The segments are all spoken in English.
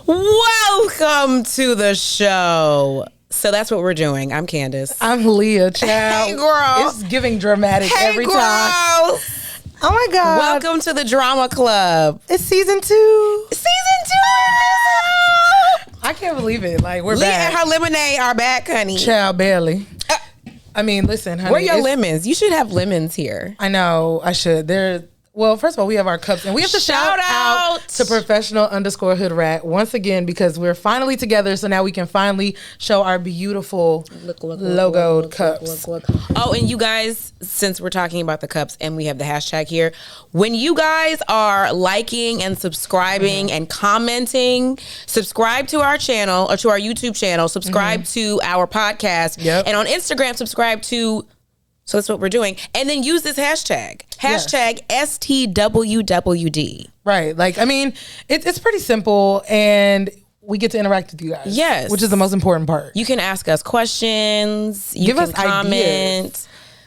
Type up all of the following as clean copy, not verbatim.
Welcome to the show. So that's what we're doing. I'm Candiace. I'm Leah, child. Hey, girl. It's giving dramatic every girl. time. Oh my God. Welcome to the Drama Club. It's season 2. Season 2. I can't believe it. Like, we're Leah back. and her lemonade are back, honey. Child, barely. I mean, listen, honey. Where are your lemons? You should have lemons here. I know. I should. Well, first of all, we have our cups, and we have to shout out to professional_hood rat once again because we're finally together. So now we can finally show our beautiful logoed cups. Oh, and you guys, since we're talking about the cups and we have the hashtag here, when you guys are liking and subscribing and commenting, subscribe to our channel or to our YouTube channel, subscribe to our podcast, and on Instagram, subscribe to. So that's what we're doing. And then use this hashtag. Hashtag STWWD. Right. Like, I mean, it's pretty simple and we get to interact with you guys. Yes. Which is the most important part. You can ask us questions. You Give can us comment. ideas.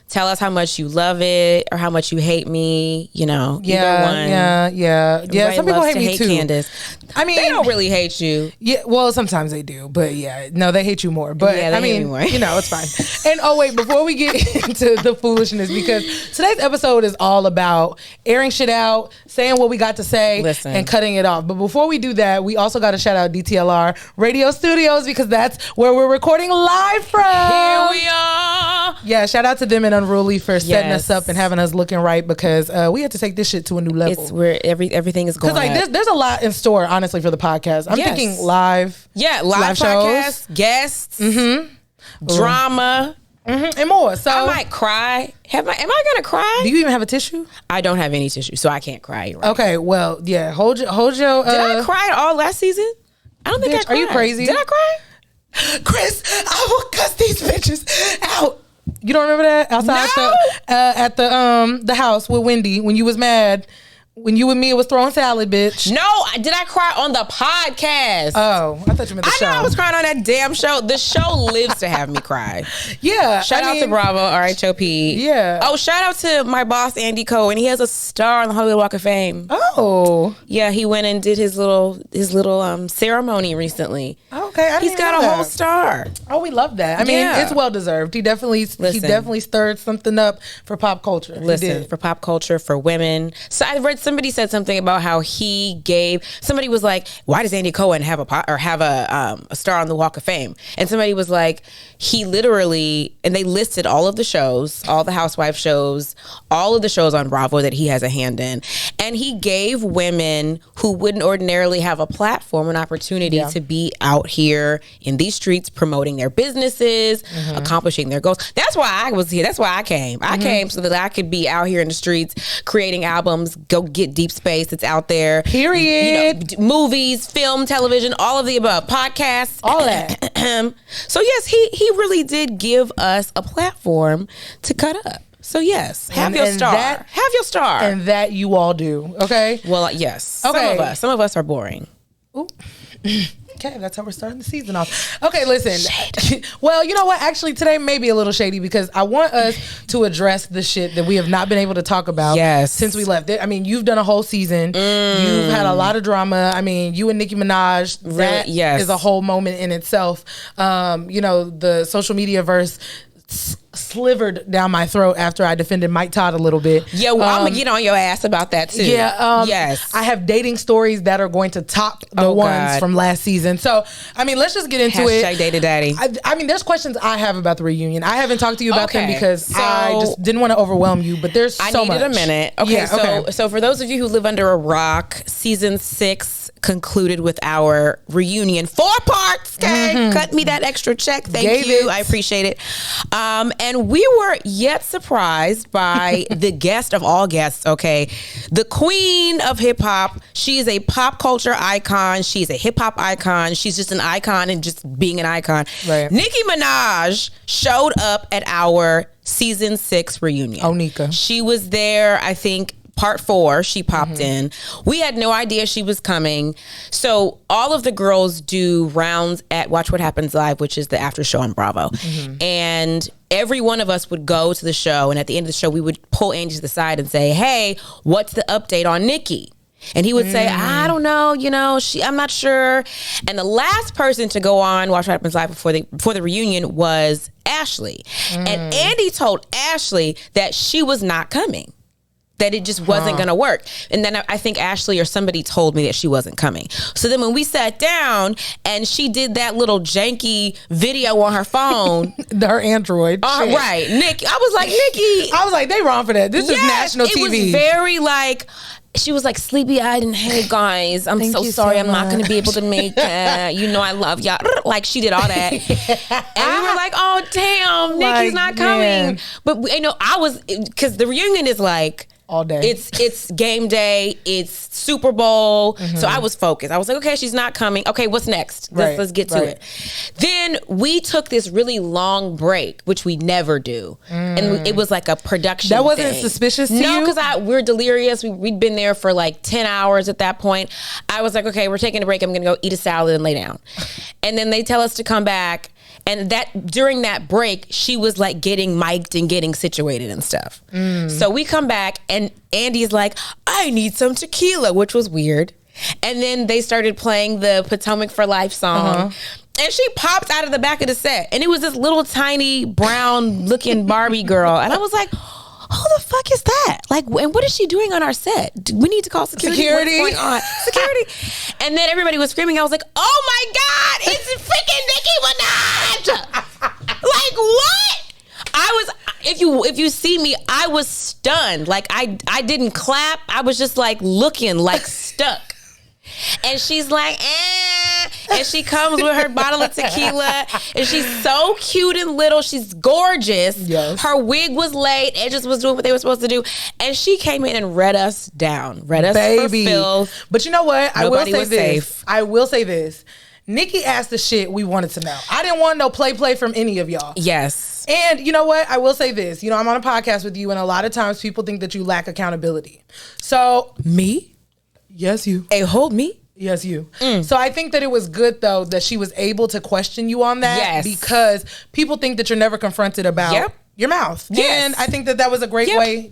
Tell us how much you love it or how much you hate me. You know, either one. Yeah. Everybody Some people loves hate me too. Candiace. I mean, they don't really hate you. Yeah, well, sometimes they do, but yeah, no, they hate you more. But Yeah, they I hate mean, me more. you know, it's fine. And oh wait, before we get into the foolishness, because today's episode is all about airing shit out, saying what we got to say, and cutting it off. But before we do that, we also got to shout out DTLR Radio Studios because that's where we're recording live from. Here we are. Yeah, shout out to them and Unruly for setting us up and having us looking right because we had to take this shit to a new level. It's where everything is going. Because like there's a lot in store, honestly, for the podcast. I'm thinking live. Yeah, live podcasts, shows. Guests, drama, and more. So I might cry. Am I gonna cry? Do you even have a tissue? I don't have any tissue, so I can't cry. Right. Okay, well, yeah. Hold your. Did I cry all last season? I don't think I cried. Are you crazy? Did I cry? Chris, I will cuss these bitches out. You don't remember that outside at the house with Wendy when you was mad? When you and me was throwing salad, bitch. No, did I cry on the podcast? Oh, I thought you meant the show. I know I was crying on that damn show. The show lives to have me cry. Yeah. Shout out to Bravo, RHOP. Yeah. Oh, shout out to my boss, Andy Cohen. He has a star on the Hollywood Walk of Fame. Oh. Yeah, he went and did his little ceremony recently. Okay, He's got a whole star. Oh, we love that. I mean, it's well deserved. He definitely stirred something up for pop culture. Listen, for pop culture, for women. So I read somebody said something about how somebody was like, why does Andy Cohen have a star on the Walk of Fame? And somebody was like, he literally, and they listed all of the shows, all the housewife shows, all of the shows on Bravo that he has a hand in. And he gave women who wouldn't ordinarily have a platform an opportunity to be out here in these streets promoting their businesses, accomplishing their goals. That's why I was here. That's why I came. I came so that I could be out here in the streets creating albums, go get Deep Space. It's out there. Period. You know, movies, film, television, all of the above, podcasts, all that. So yes, he really did give us a platform to cut up. So yes, have your star. Have your star. And that you all do. Okay. Well, yes. Okay. Some of us are boring. Ooh. Okay, that's how we're starting the season off. Okay, listen. Well, you know what? Actually, today may be a little shady because I want us to address the shit that we have not been able to talk about since we left. I mean, you've done a whole season. You've had a lot of drama. I mean, you and Nicki Minaj, that is a whole moment in itself. You know, the social media verse slivered down my throat after I defended Mike Todd a little bit. Yeah, well, I'm gonna get on your ass about that too. Yeah, yes. I have dating stories that are going to top the ones from last season. So, I mean, let's just get into it. Hashtag Data Daddy. I mean, there's questions I have about the reunion. I haven't talked to you about them because I just didn't want to overwhelm you, but there's so much. I needed a minute. Okay, so for those of you who live under a rock, season 6 concluded with our reunion. 4 parts, okay? Cut me that extra check. Thank you. I appreciate it. And we were yet surprised by the guest of all guests, okay? The queen of hip hop. She is a pop culture icon. She's a hip hop icon. She's just an icon and just being an icon. Right. Nicki Minaj showed up at our season 6 reunion. Oh, Nika. She was there, I think, part 4, she popped in. We had no idea she was coming. So all of the girls do rounds at Watch What Happens Live, which is the after show on Bravo. And every one of us would go to the show. And at the end of the show, we would pull Angie to the side and say, hey, what's the update on Nicki? And he would say, I don't know, I'm not sure. And the last person to go on Watch What Happens Live before the reunion was Ashley. And Andy told Ashley that she was not coming, that it just wasn't going to work. And then I think Ashley or somebody told me that she wasn't coming. So then when we sat down and she did that little janky video on her phone. Her Android. Right. Nikki. I was like, Nikki. I was like, they wrong for that. This is national TV. It was very like... She was like sleepy-eyed and, hey, guys, I'm so sorry. I'm not going to be able to make it. I love y'all. Like, she did all that. And we were like, oh, damn, Nikki's not coming. Man. But, I was, because the reunion is like, all day. It's game day. It's Super Bowl. So I was focused. I was like, okay, she's not coming. Okay, what's next? Let's get to it. Then we took this really long break, which we never do. And it was like a production That wasn't thing. Suspicious to you? No, because we're delirious. We'd been there for like 10 hours at that point. I was like, okay, we're taking a break. I'm going to go eat a salad and lay down. And then they tell us to come back. And that during that break, she was like getting mic'd and getting situated and stuff. So we come back and Andy's like, I need some tequila, which was weird. And then they started playing the Potomac for Life song. And she popped out of the back of the set. And it was this little tiny brown looking Barbie girl. And I was like, who the fuck is that? Like, and what is she doing on our set? We need to call security. What's going on? Security. And then everybody was screaming. I was like, oh my God, it's freaking Nicki Minaj. Like, what? I was, if you see me, I was stunned. Like, I didn't clap. I was just like looking like stuck. And she's like, and she comes with her bottle of tequila, and she's so cute and little. She's gorgeous. Yes. Her wig was late. Edges was doing what they were supposed to do, and she came in and read us down, read us for filth. But you know what? Nobody was safe. I will say this. Nikki asked the shit we wanted to know. I didn't want no play from any of y'all. Yes. And you know what? I will say this. I'm on a podcast with you, and a lot of times people think that you lack accountability. So me? Yes, you. Hey, hold me. Yes, you. So I think that it was good, though, that she was able to question you on that. Yes. Because people think that you're never confronted about your mouth. Yes. And I think that was a great way,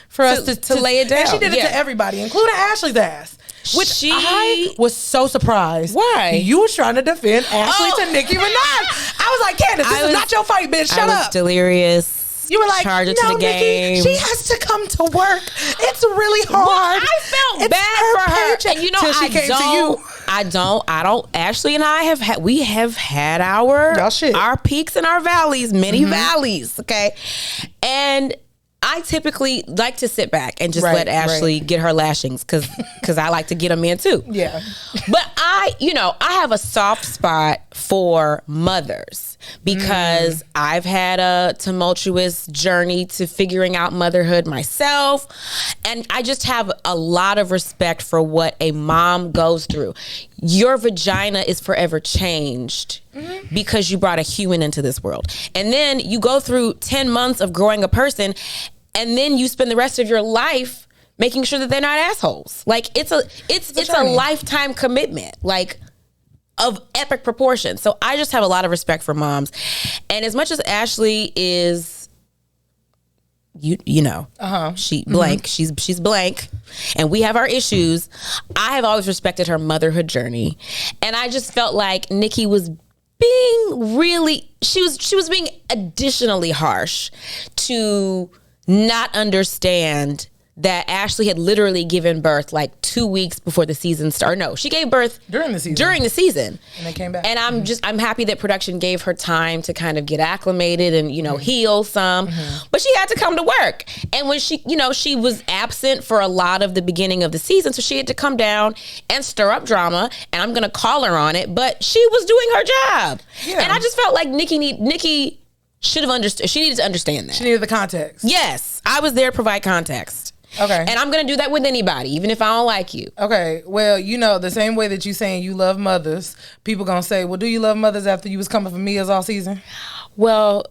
for us to lay it down. And she did it to everybody, including Ashley's ass. Which I was so surprised. Why? You was trying to defend Ashley to Nicki Minaj. I was like, Candiace, this is not your fight, bitch. Shut up. I was delirious. You were like, charge it no, to the game. Nikki, she has to come to work. It's really hard. Well, I felt bad for her. Paycheck. And I don't. Ashley and I have had our peaks and our valleys, many valleys. Okay. And I typically like to sit back and just let Ashley get her lashings because I like to get them in too. Yeah. But I have a soft spot for mothers because I've had a tumultuous journey to figuring out motherhood myself. And I just have a lot of respect for what a mom goes through. Your vagina is forever changed because you brought a human into this world. And then you go through 10 months of growing a person, and then you spend the rest of your life making sure that they're not assholes. Like it's a lifetime commitment, like of epic proportions. So I just have a lot of respect for moms. And as much as Ashley is, she blank, she's blank, and we have our issues, I have always respected her motherhood journey. And I just felt like Nikki was being she was being additionally harsh to not understand that Ashley had literally given birth like 2 weeks before the season started. No, she gave birth during the season. And they came back. And I'm happy that production gave her time to kind of get acclimated and, heal some. But she had to come to work. And when she was absent for a lot of the beginning of the season, so she had to come down and stir up drama, and I'm going to call her on it, but she was doing her job. Yeah. And I just felt like Nikki should have understood. She needed to understand that. She needed the context. Yes. I was there to provide context. Okay. And I'm going to do that with anybody, even if I don't like you. Okay. Well, the same way that you saying you love mothers, people going to say, well, do you love mothers after you was coming for Mia's all season? Well,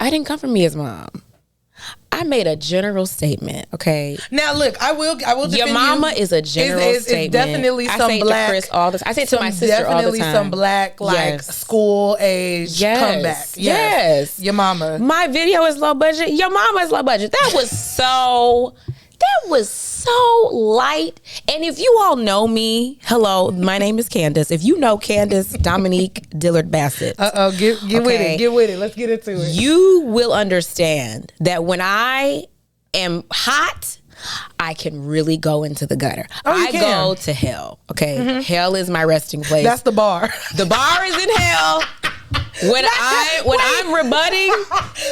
I didn't come from Mia's mom. I made a general statement, okay? Now, look, I will defend your mama is a general statement. It's definitely some black. I say to Chris all this. I say it to my sister all the time. Definitely some black, school age comeback. Yes. Your mama. My video is low budget. Your mama is low budget. That was so That was so light. And if you all know me, hello, my name is Candiace. If you know Candiace Dominique Dillard Bassett. Get with it. Let's get into it. You will understand that when I am hot, I can really go into the gutter. I go to hell. Okay. Mm-hmm. Hell is my resting place. That's the bar. The bar is in hell. When I'm rebutting,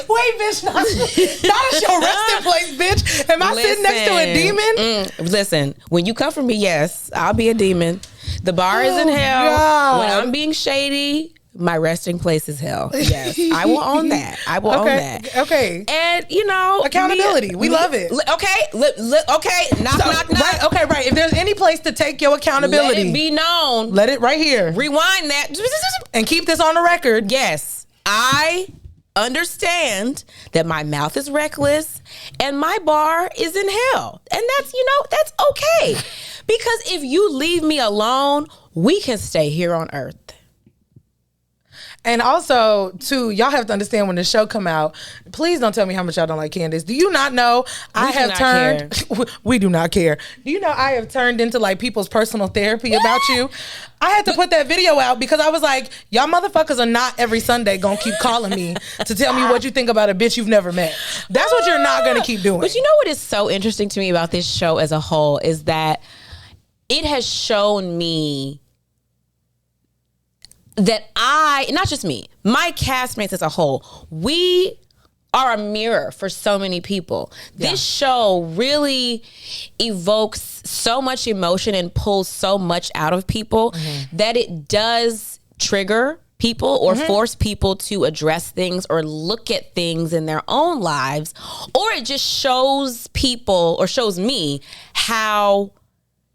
wait, bitch, not a your resting place, bitch. Am I sitting next to a demon? Listen, when you come for me, yes, I'll be a demon. The bar is in hell. God. When I'm being shady, my resting place is hell. Yes, I will own that. I will own that. Okay. And accountability. We love it. Okay. Okay. Knock. Right. Okay. Right. If there's any place to take your accountability, let it be known. Let it right here. Rewind that and keep this on the record. Yes, I understand that my mouth is reckless and my bar is in hell, and that's okay, because if you leave me alone, we can stay here on earth. And also, too, y'all have to understand when the show come out, please don't tell me how much y'all don't like Candiace. Do you not know we do not care. Do you know I have turned into like people's personal therapy about you? I had to put that video out because I was like, y'all motherfuckers are not every Sunday gonna keep calling me to tell me what you think about a bitch you've never met. That's what you're not gonna keep doing. But you know what is so interesting to me about this show as a whole is that it has shown me that not just me, my castmates as a whole, we are a mirror for so many people. Yeah. This show really evokes so much emotion and pulls so much out of people that it does trigger people or force people to address things or look at things in their own lives, or it just shows people or shows me how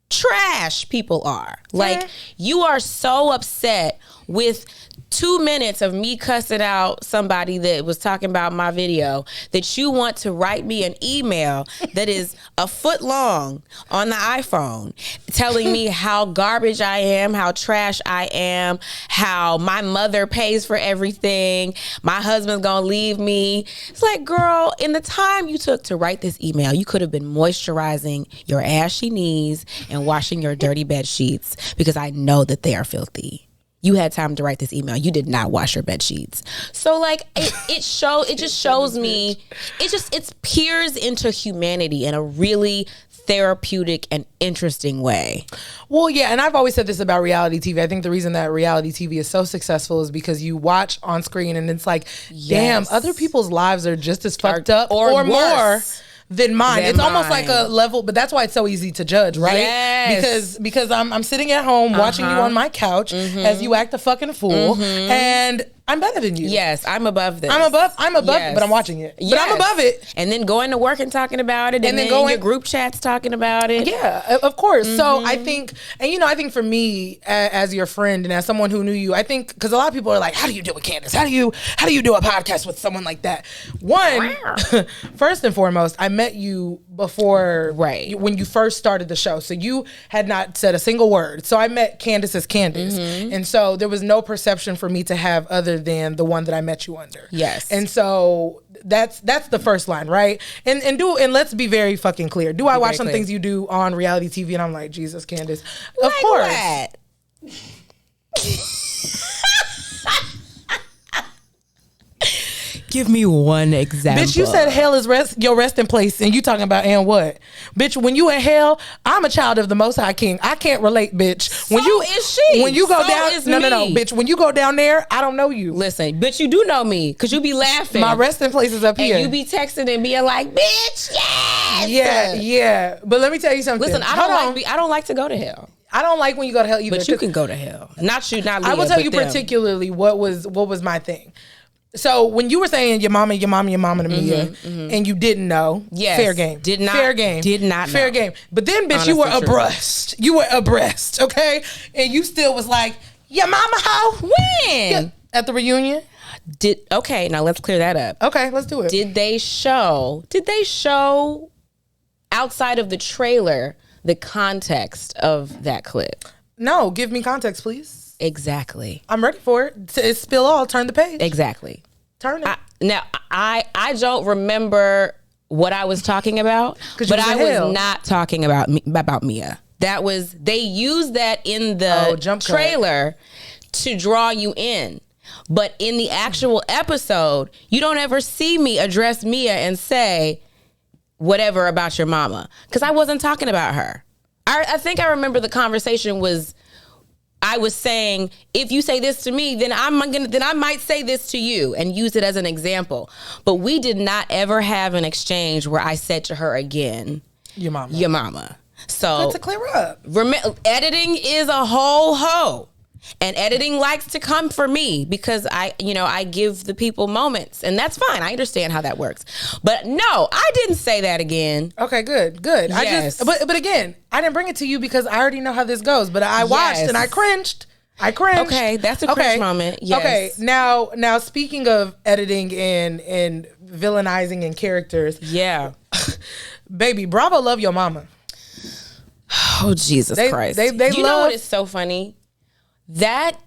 trash people are. Like, you are so upset with 2 minutes of me cussing out somebody that was talking about my video that you want to write me an email that is a foot long on the iPhone telling me how garbage I am, how trash I am, how my mother pays for everything, my husband's gonna leave me. It's like, girl, in the time you took to write this email, you could have been moisturizing your ashy knees and washing your dirty bed sheets, because I know that they are filthy. You had time to write this email. You did not wash your bed sheets. So like it just shows me, it peers into humanity in a really therapeutic and interesting way. Well, yeah, and I've always said this about reality TV. I think the reason that reality TV is so successful is because you watch on screen and it's like, damn, other people's lives are just as fucked up or more than mine. It's almost like a level, but that's why it's so easy to judge, right? Yes. Because I'm sitting at home watching you on my couch as you act a fucking fool, and I'm better than you. Yes, I'm above this. I'm above it, but I'm watching it. But I'm above it. And then going to work and talking about it, and then going your group chats talking about it. Yeah, of course. So I think, and I think for me, as your friend and as someone who knew you, I think, because a lot of people are like, how do you do with Candiace? How do you do a podcast with someone like that? One, first and foremost, I met you before, when you first started the show. So you had not said a single word. So I met Candiace as Candiace. And so there was no perception for me to have other than the one that I met you under. Yes. And so that's the first line, right? And let's be very fucking clear. Do I watch some things you do on reality TV and I'm like, Jesus, Candiace? Of course. What? Give me one example. Bitch, you said hell is your resting place, and you talking about and what? Bitch, when you in hell, I'm a child of the Most High King. I can't relate, bitch. When is she. When you go down, no, bitch. When you go down there, I don't know you. Listen, bitch, you do know me, because you be laughing. My resting place is up here. And you be texting and being like, bitch, yes. Yeah. But let me tell you something. Listen, I don't like to go to hell. I don't like when you go to hell either. But you can go to hell. Not Leah, I will tell you particularly what was my thing. So when you were saying your mama to Mia, and you didn't know, fair game. Did not. Fair game. Did not know. Fair game. But then, bitch, you were abreast. You were abreast, okay? And you still was like, your mama hoe? When? At the reunion? Okay, now let's clear that up. Okay, let's do it. Did they show outside of the trailer the context of that clip? No, give me context, please. Exactly. I'm ready for it. To spill all, turn the page. Exactly. Turn it. I don't remember what I was talking about, but I was not talking about Mia. That was, they used that in the trailer to draw you in. But in the actual episode, you don't ever see me address Mia and say whatever about your mama, because I wasn't talking about her. I think I remember the conversation was, I was saying, if you say this to me, then I might say this to you and use it as an example. But we did not ever have an exchange where I said to her again, your mama. So to clear up, editing is a whole hoe. And editing likes to come for me because I give the people moments, and that's fine. I understand how that works. But no, I didn't say that again. Okay, good. Yes. But again, I didn't bring it to you because I already know how this goes. But I watched and I cringed. Okay, that's a cringe moment. Yes. Okay, now speaking of editing and villainizing in characters. Yeah. Baby, Bravo love your mama. Oh, Jesus Christ. They you know what is so funny? That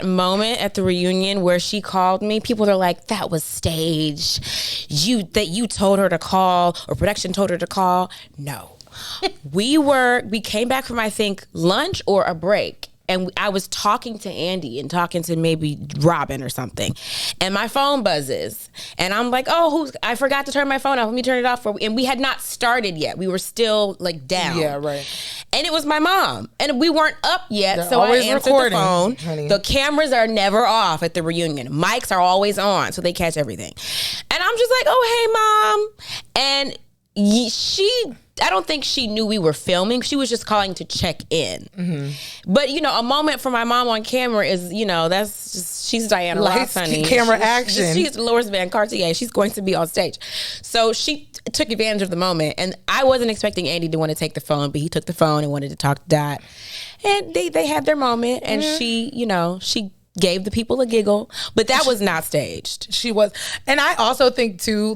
moment at the reunion where she called me, people are like, that was staged. You told her to call, or production told her to call. No. we came back from, I think, lunch or a break. And I was talking to Andy and talking to maybe Robin or something. And my phone buzzes. And I'm like, I forgot to turn my phone off. Let me turn it off. And we had not started yet. We were still like down. Yeah, right. And it was my mom. And we weren't up yet. So I answered the phone. Honey. The cameras are never off at the reunion. Mics are always on. So they catch everything. And I'm just like, oh, hey, Mom. And I don't think she knew we were filming. She was just calling to check in. Mm-hmm. But, a moment for my mom on camera is, that's just, she's Diana Ross, honey. Camera action. She's Loris Van Cartier. She's going to be on stage. So she took advantage of the moment. And I wasn't expecting Andy to want to take the phone, but he took the phone and wanted to talk to Dot. And they had their moment. And she gave the people a giggle. But that was not staged. She was. And I also think, too,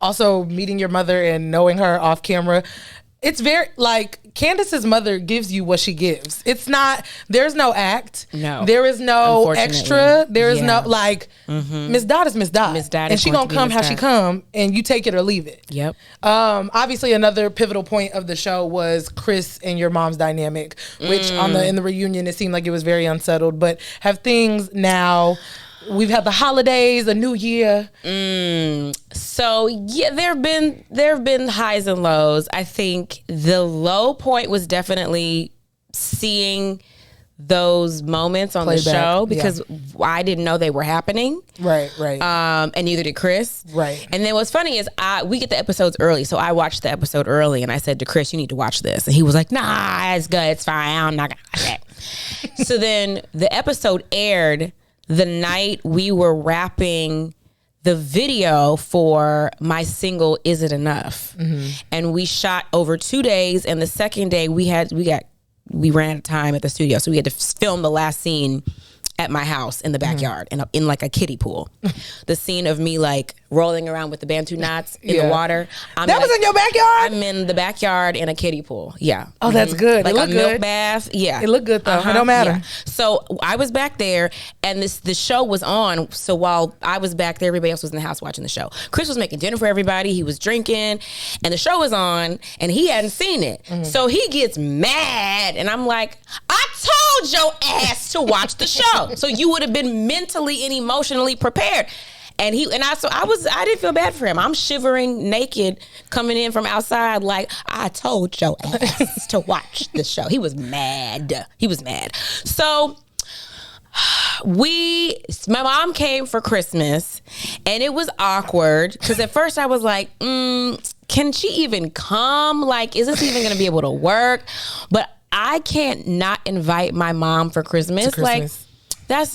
also meeting your mother and knowing her off camera, it's very, Candiace's mother gives you what she gives. It's not, there's no act. No. There is no extra. There is no, Miss Dot is Miss Dot. Miss Dot and she gonna come how she come, and you take it or leave it. Yep. Obviously, another pivotal point of the show was Chris and your mom's dynamic, which in the reunion, it seemed like it was very unsettled, but have things now... We've had the holidays, a new year. So yeah, there have been highs and lows. I think the low point was definitely seeing those moments on the show because I didn't know they were happening. Right. And neither did Chris. Right. And then what's funny is we get the episodes early, so I watched the episode early, and I said to Chris, "You need to watch this," and he was like, "Nah, it's good, it's fine. I'm not gonna watch it." So then the episode aired the night we were wrapping the video for my single "Is It Enough?" And we shot over 2 days, and the second day we ran out of time at the studio, so we had to film the last scene at my house in the backyard in like a kiddie pool. The scene of me rolling around with the Bantu knots in the water. That was in your backyard? I'm in the backyard in a kiddie pool. Yeah. Oh, that's good. Like it looked a milk bath. Yeah. It looked good though. It don't matter. Yeah. So I was back there, and the show was on. So while I was back there, everybody else was in the house watching the show. Chris was making dinner for everybody. He was drinking, and the show was on, and he hadn't seen it. So he gets mad, and I'm like, I told your ass to watch the show. So you would have been mentally and emotionally prepared. And I didn't feel bad for him. I'm shivering naked coming in from outside like, I told your ass to watch the show. He was mad. So my mom came for Christmas, and it was awkward because at first I was like, can she even come? Is this even going to be able to work? But I can't not invite my mom for Christmas.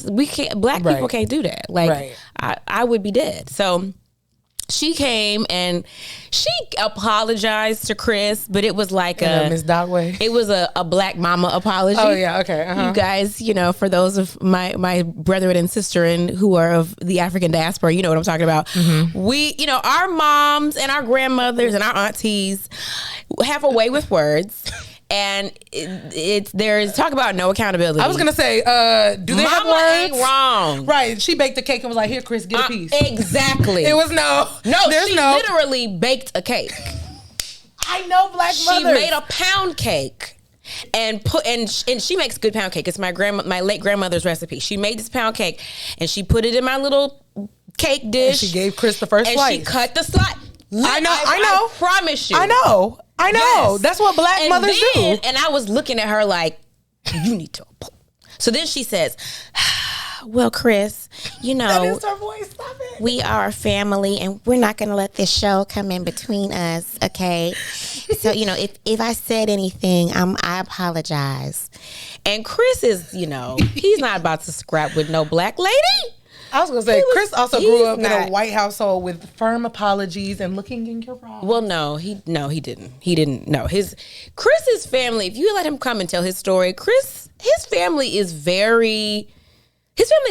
We can't. Black people can't do that. I would be dead. So she came and she apologized to Chris, but it was like a Miss Dot way. It was a black mama apology. Oh yeah, okay. You guys, for those of my brethren and sister who are of the African diaspora, you know what I'm talking about. We, our moms and our grandmothers and our aunties have a way with words. and there's talk about no accountability. I was gonna say, do they have Mama words? ain't wrong. Right. She baked the cake and was like, "Here, Chris, get a piece." Exactly. It was no. She literally baked a cake. I know black mothers. She made a pound cake. And she makes good pound cake. It's my late grandmother's recipe. She made this pound cake and she put it in my little cake dish. And she gave Chris the first slice. And she cut the slice. I know. I promise you. I know. Yes. That's what black mothers do. And I was looking at her like, you need to. So then she says, well, Chris, that is her voice. Stop it. We are a family, and we're not going to let this show come in between us, okay? So, if I said anything, I apologize. And Chris is, he's not about to scrap with no black lady. I was going to say, Chris also grew up in a white household with firm apologies and looking in your eyes. Well, no, he didn't. He didn't. No, Chris's family, if you let him come and tell his story, his family is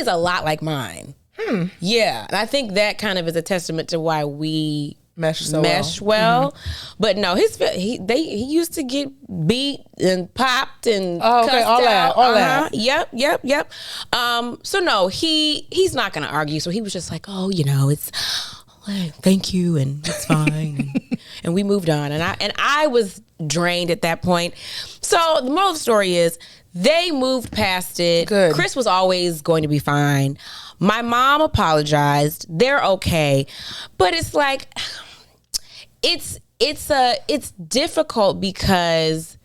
a lot like mine. Yeah. And I think that kind of is a testament to why we mesh well. Mm-hmm. But no, he used to get beat and popped and cussed out. All that. Yep. So no, he's not going to argue. So he was just like, oh, it's thank you and it's fine. and we moved on. And I was drained at that point. So the moral of the story is they moved past it. Good. Chris was always going to be fine. My mom apologized. They're okay. But it's like, it's difficult because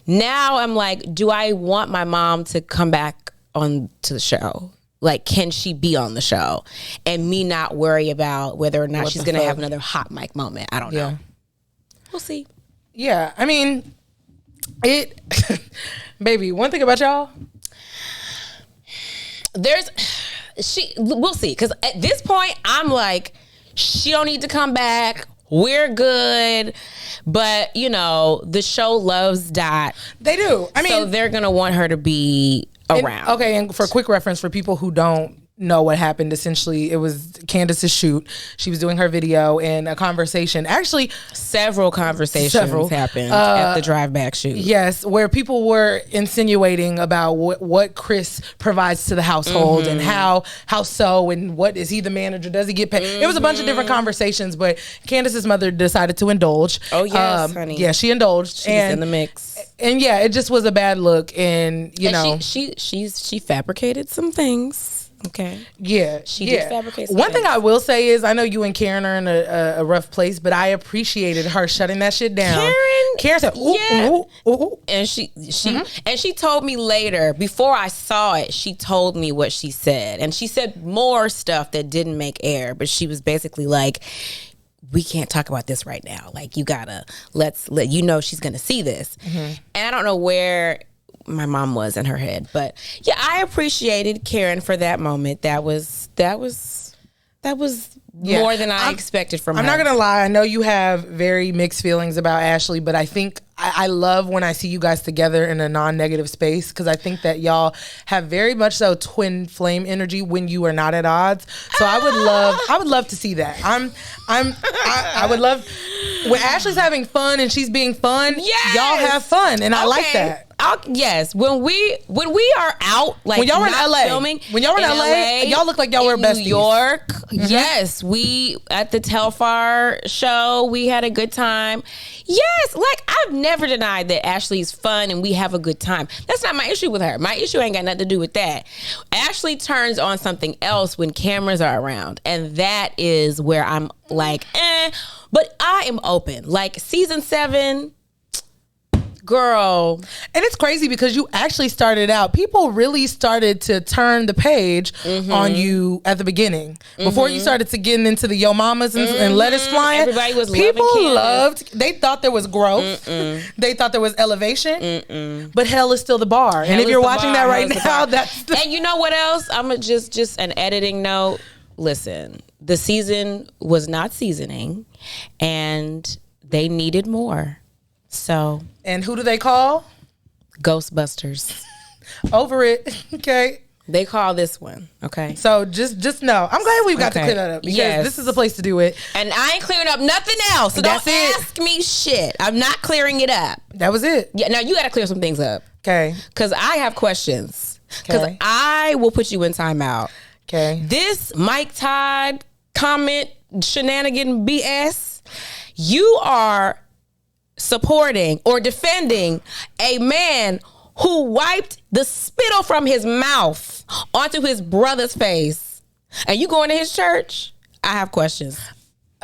now I'm like, do I want my mom to come back on to the show? Like, can she be on the show? And me not worry about whether or not she's going to have another hot mic moment. I don't know. We'll see. Yeah. I mean, baby, one thing about y'all. We'll see. Because at this point, I'm like, she don't need to come back. We're good. But, the show loves Dot. They do. I mean, so they're going to want her to be around. And for quick reference, for people who don't know what happened, essentially, it was Candiace's shoot. She was doing her video and a conversation. Actually, several conversations happened at the drive back shoot. Yes, where people were insinuating about what Chris provides to the household and how so, and what is he the manager? Does he get paid? It was a bunch of different conversations, but Candiace's mother decided to indulge. Oh yes, honey. Yeah, she indulged. She's in the mix. And yeah, it just was a bad look, and she fabricated some things. Okay. Yeah. She did fabricate some One things. thing I will say is, I know you and Karen are in a rough place, but I appreciated her shutting that shit down. Karen said, ooh. And she told me later, before I saw it, she told me what she said. And she said more stuff that didn't make air, but she was basically like, we can't talk about this right now. Like, you gotta, let's let she's gonna see this. And I don't know where my mom was in her head, but yeah, I appreciated Karen for that moment. That was more than I expected from her. I'm not gonna lie, I know you have very mixed feelings about Ashley, but I think I love when I see you guys together in a non-negative space, because I think that y'all have very much so twin flame energy when you are not at odds. So I would love to see that. I would love when Ashley's having fun and she's being fun. Yes! Y'all have fun, and I like that. Yes, when we are out, like when y'all were in LA, filming, when y'all were in LA, y'all look like y'all were besties. New York, yes, we at the Telfar show, we had a good time. Yes, like I've never denied that Ashley's fun and we have a good time. That's not my issue with her. My issue ain't got nothing to do with that. Ashley turns on something else when cameras are around, and that is where I'm like, but I am open. Like season 7. Girl. And it's crazy because you actually started out, people really started to turn the page on you at the beginning. Before you started to getting into the Yo Mamas and lettuce flying. Everybody was people loved, they thought there was growth. They thought there was elevation. But hell is still the bar. And if you're watching that right now, that's the... And you know what else? I'm going to just an editing note. Listen, the season was not seasoning and they needed more. So, and who do they call? Ghostbusters. Over it. Okay. They call this one. Okay. So just know. I'm glad we've got to clear that up because this is the place to do it. And I ain't clearing up nothing else. So don't ask me shit. I'm not clearing it up. That was it. Yeah. Now you got to clear some things up. Okay. Because I have questions. Because I will put you in timeout. Okay. This Mike Todd comment shenanigan BS. You are supporting or defending a man who wiped the spittle from his mouth onto his brother's face. And you going to his church? I have questions.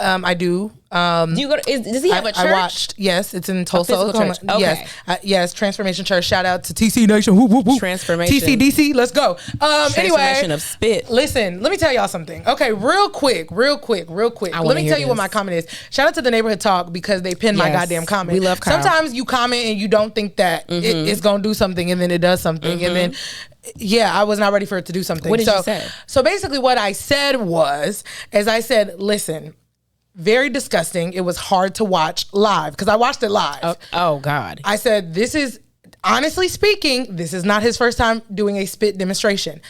I do. Do you go to, does he have a church? I watched. Yes, it's in Tulsa, Oklahoma. Okay. Yes, yes. Transformation Church. Shout out to TC Nation. Whoop, whoop, whoop. Transformation. TCDC. Let's go. Transformation of spit. Listen, let me tell y'all something. Okay, real quick. Let me tell you what my comment is. Shout out to the Neighborhood Talk because they pinned my goddamn comment. We love Kyle. Sometimes you comment and you don't think that it's gonna do something, and then it does something, and then. Yeah, I was not ready for it to do something. What did you say? So basically, what I said was, listen. Very disgusting. It was hard to watch live because I watched it live. Oh God. I said, honestly speaking, this is not his first time doing a spit demonstration.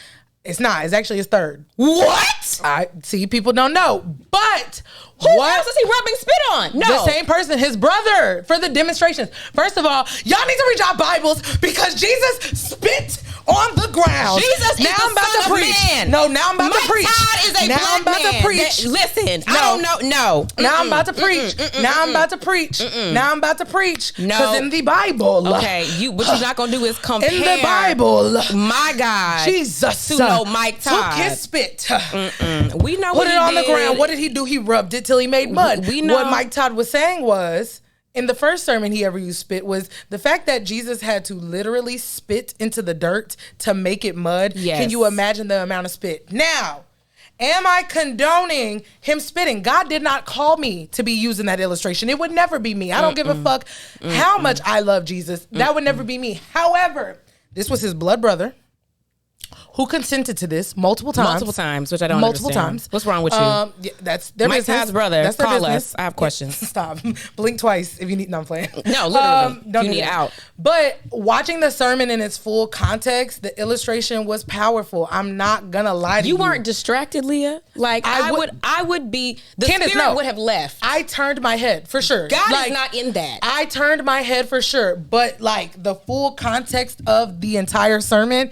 It's not. It's actually his third. What? I see. People don't know. But who else is he rubbing spit on? No. The same person, his brother, for the demonstrations. First of all, y'all need to read your Bibles because Jesus spit on the ground. Jesus now is I'm the about son to of preach. man. No, now I'm about to preach. Todd is a now black I'm about man. to preach. Listen, I don't know. No. Now I'm about to preach. Now I'm about to preach. Now I'm about to preach. No. Because in the Bible. Okay, what you're not going to do is compare. In the Bible. My God. Jesus. To no Mike Todd. Took his spit. We know Put it on the ground. What did he do? He rubbed it till he made mud. We know. What Mike Todd was saying was, in the first sermon he ever used spit, was the fact that Jesus had to literally spit into the dirt to make it mud. Yes. Can you imagine the amount of spit? Now, am I condoning him spitting? God did not call me to be using that illustration. It would never be me. I don't give a fuck how much I love Jesus. That would never be me. However, this was his blood brother who consented to this multiple times, which I don't understand. What's wrong with you? Yeah, that's their Mike business. Todd's brother. That's their Call business. us. I have questions. Stop. Blink twice if you need. No, I'm playing. No, literally. Don't you do need that. out. But watching the sermon in its full context, the illustration was powerful. I'm not gonna lie to you. You weren't distracted, Leah. Like I would be. The Candiace, spirit would have left. I turned my head for sure. God is not in that. I turned my head for sure, but like the full context of the entire sermon.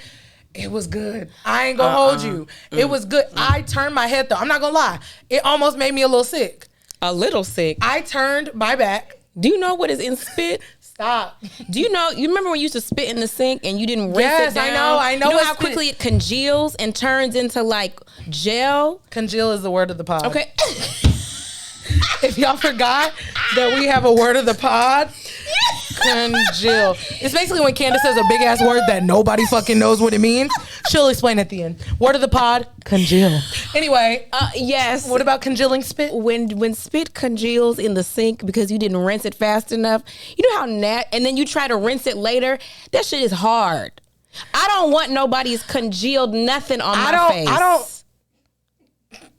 It was good. I ain't gonna hold you. It was good. I turned my head though. I'm not gonna lie. It almost made me a little sick. A little sick. I turned my back. Do you know what is in spit? Stop. Do you know? You remember when you used to spit in the sink and you didn't rinse it down? I know. You know how quickly it congeals and turns into like gel? Congeal is the word of the pod. Okay. If y'all forgot that we have a word of the pod, congeal. It's basically when Candiace says a big ass word that nobody fucking knows what it means. She'll explain at the end. Word of the pod, congeal. Anyway, yes. What about congealing spit? When spit congeals in the sink because you didn't rinse it fast enough, you know how and then you try to rinse it later. That shit is hard. I don't want nobody's congealed nothing on my face. I don't.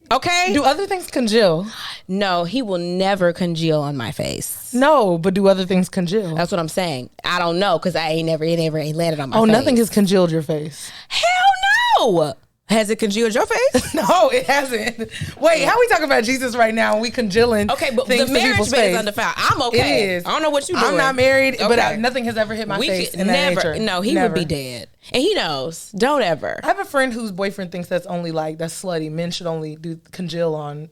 Okay. Do other things congeal? No, he will never congeal on my face. No, but do other things congeal? That's what I'm saying. I don't know because it never landed on my face. Oh, nothing has congealed your face. Hell no. Has it congealed your face? No, it hasn't. Wait, how we talking about Jesus right now and we congealing? Okay, but things the marriage bed is undefiled. I'm okay. It is. I don't know what you're doing. I'm not married, okay. but nothing has ever hit my face in that nature. No, he would be dead. And he knows. Don't ever. I have a friend whose boyfriend thinks that's slutty. Men should only do congeal on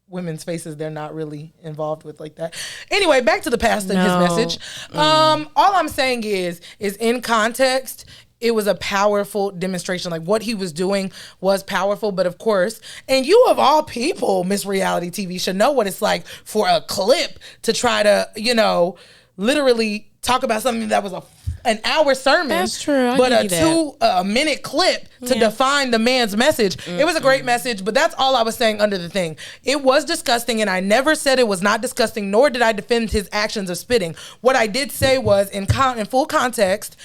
women's faces they're not really involved with like that. Anyway, back to the pastor and his message. All I'm saying is in context, it was a powerful demonstration. Like what he was doing was powerful, but of course, and you of all people, Miss Reality TV, should know what it's like for a clip to try to, literally talk about something that was an hour sermon. That's true. But a 2-minute clip to define the man's message. It was a great message, but that's all I was saying under the thing. It was disgusting, and I never said it was not disgusting, nor did I defend his actions of spitting. What I did say was, in full context,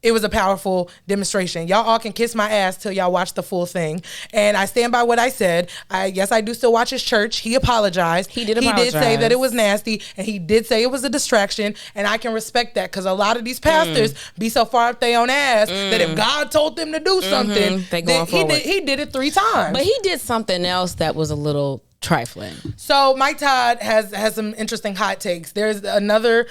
it was a powerful demonstration. Y'all all can kiss my ass till y'all watch the full thing. And I stand by what I said. Yes, I do still watch his church. He apologized. He did apologize. He did say that it was nasty, and he did say it was a distraction, and I can respect that, because a lot of these pastors be so far up their own ass that if God told them to do something, they going forward. He did it 3 times. But he did something else that was a little trifling. So Mike Todd has some interesting hot takes. There's another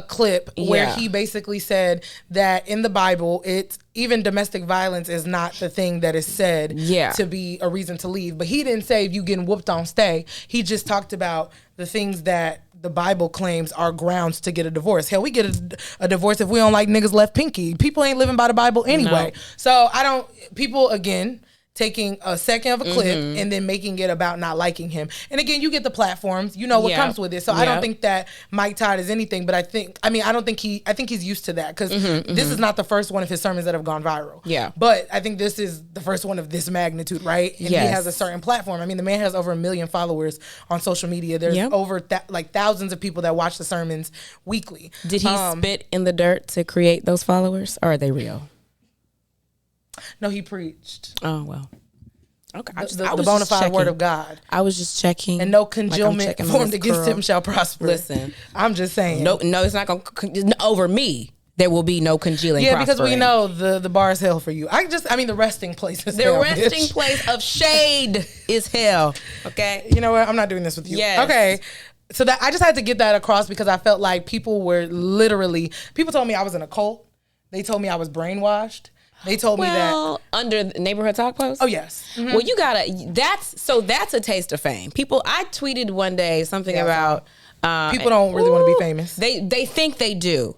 clip where he basically said that in the Bible, it's even domestic violence is not the thing that is said to be a reason to leave. But he didn't say if you getting whooped on stay. He just talked about the things that the Bible claims are grounds to get a divorce. Hell, we get a divorce if we don't like niggas left pinky. People ain't living by the Bible anyway. No. So people again, taking a second of a clip and then making it about not liking him. And again, you get the platforms, you know what comes with it. So I don't think that Mike Todd is anything, but I think he's used to that, because this is not the first one of his sermons that have gone viral. Yeah. But I think this is the first one of this magnitude, right? And he has a certain platform. I mean, the man has over 1 million followers on social media. There's over thousands of people that watch the sermons weekly. Did he spit in the dirt to create those followers, or are they real? No, he preached. Oh, well. Okay. The bona fide word of God. I was just checking. And no congealment formed against him shall prosper. Listen. I'm just saying. No, it's not going to, over me, there will be no congealing prospering. Because we know the bar is hell for you. The resting place is hell. The resting place of shade is hell. Okay? You know what? I'm not doing this with you. Yes. Okay. So that I just had to get that across, because I felt like people told me I was in a cult. They told me I was brainwashed. They told me that under the neighborhood talk post. Oh yes. Mm-hmm. Well, that's a taste of fame. I tweeted one day something about people don't really want to be famous. They think they do,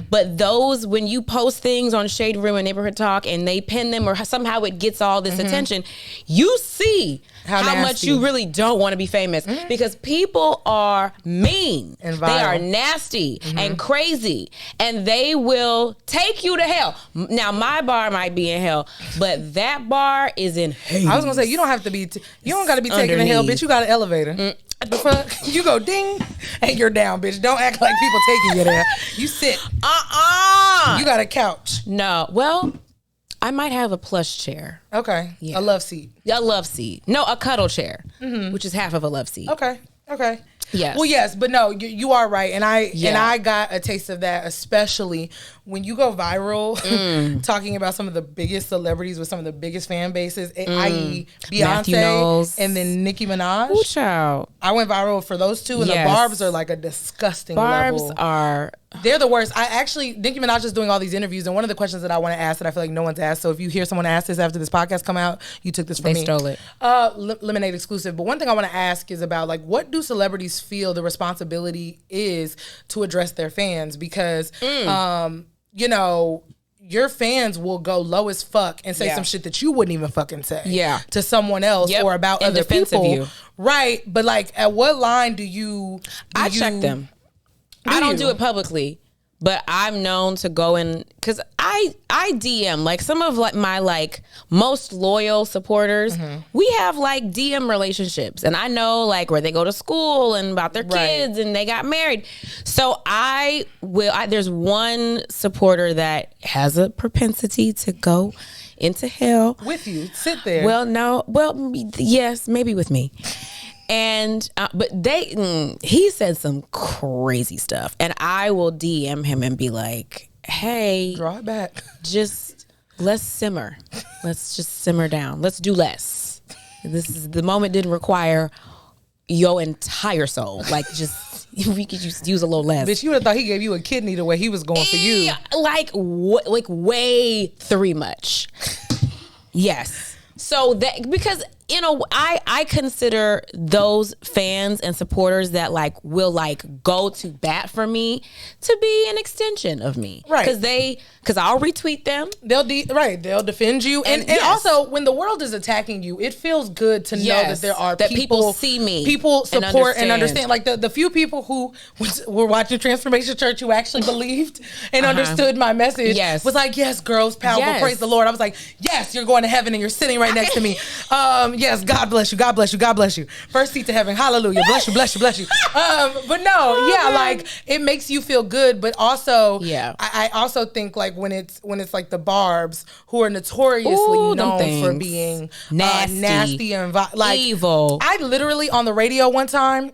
but when you post things on Shade Room and Neighborhood Talk and they pin them, or somehow it gets all this attention, you see how much you really don't want to be famous, because people are mean and they are nasty and crazy, and they will take you to hell. Now my bar might be in hell, but that bar is in hell. I was gonna say, you don't have to be you don't got to be taken to hell, bitch. You got an elevator. The fuck? You go ding and you're down, bitch. Don't act like people taking you there. You sit. You got a couch. No. Well, I might have a plush chair. Okay. Yeah. A love seat. A love seat. No, a cuddle chair, which is half of a love seat. Okay. Yes. Well, yes, but no, you are right, and I got a taste of that, especially when you go viral, talking about some of the biggest celebrities with some of the biggest fan bases, i.e. Beyonce and then Nicki Minaj. Ooh, child. I went viral for those two, and the Barbs are like a disgusting level. They're the worst. Nicki Minaj is doing all these interviews, and one of the questions that I want to ask that I feel like no one's asked, so if you hear someone ask this after this podcast come out, you took this from me. They stole it. Lemonade exclusive. But one thing I want to ask is about, like, what do celebrities feel the responsibility is to address their fans? Because, you know, your fans will go low as fuck and say some shit that you wouldn't even fucking say to someone else or about other people. Right. But, like, at what line do you check them. I don't do it publicly, but I'm known to go in, because I DM, like, some of my most loyal supporters. We have DM relationships, and I know where they go to school and about their kids and they got married. So there's one supporter that has a propensity to go into hell with you. Sit there. Yes, maybe with me. And but he said some crazy stuff, and I will DM him and be like, hey, draw it back, let's simmer, let's just simmer down, let's do less. The moment didn't require your entire soul, we could just use a little less. Bitch, you would have thought he gave you a kidney the way he was going for you, way too much. Yes. So that, because I consider those fans and supporters that will go to bat for me to be an extension of me, right? Because I'll retweet them. They'll defend you, and also when the world is attacking you, it feels good to know that there are people see me, people support and understand. Like the few people who were watching Transformation Church who actually believed and understood my message was like, yes, girls, powerful, praise the Lord. I was like, yes, you're going to heaven and you're sitting right next to me. Yes, God bless you. God bless you. God bless you. First seat to heaven. Hallelujah. Bless you. Bless you. Bless you. But no, yeah, like it makes you feel good, but also, I also think like when it's like the Barbs who are notoriously known for being nasty and like evil. I literally on the radio one time.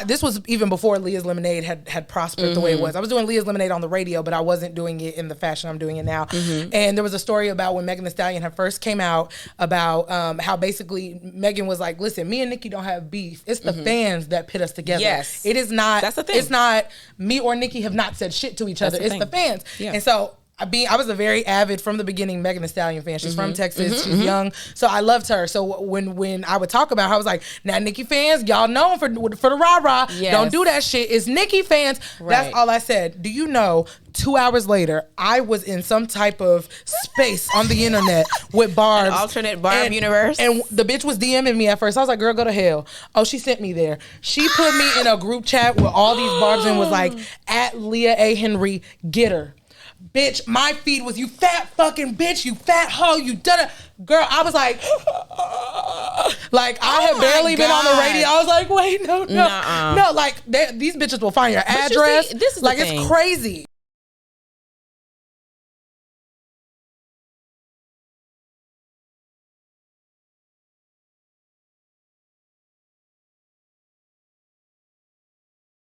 This was even before Leah's Lemonade had prospered the way it was. I was doing Leah's Lemonade on the radio, but I wasn't doing it in the fashion I'm doing it now. And there was a story about when Megan Thee Stallion had first came out about how basically Megan was like, listen, me and Nicki don't have beef. It's the fans that pit us together. Yes. It is not. That's the thing. It's not me or Nicki have not said shit to each other. It's the fans. Yeah. And so I was a very avid, from the beginning, Megan Thee Stallion fan. She's from Texas. She's young. So I loved her. So when I would talk about her, I was like, now Nicki fans, y'all known for the rah-rah. Yes. Don't do that shit. It's Nicki fans. Right. That's all I said. Do you know, 2 hours later, I was in some type of space on the internet with Barbs. An alternate Barb universe. And the bitch was DMing me at first. I was like, girl, go to hell. Oh, she sent me there. She put me in a group chat with all these Barbs and was like, at Leah A. Henry, get her. Bitch, my feed was, you fat fucking bitch, you fat hoe, you done it. Girl, I was like, I had barely been on the radio. I was like, wait, no, like these bitches will find your address. See, this is like the thing. It's crazy.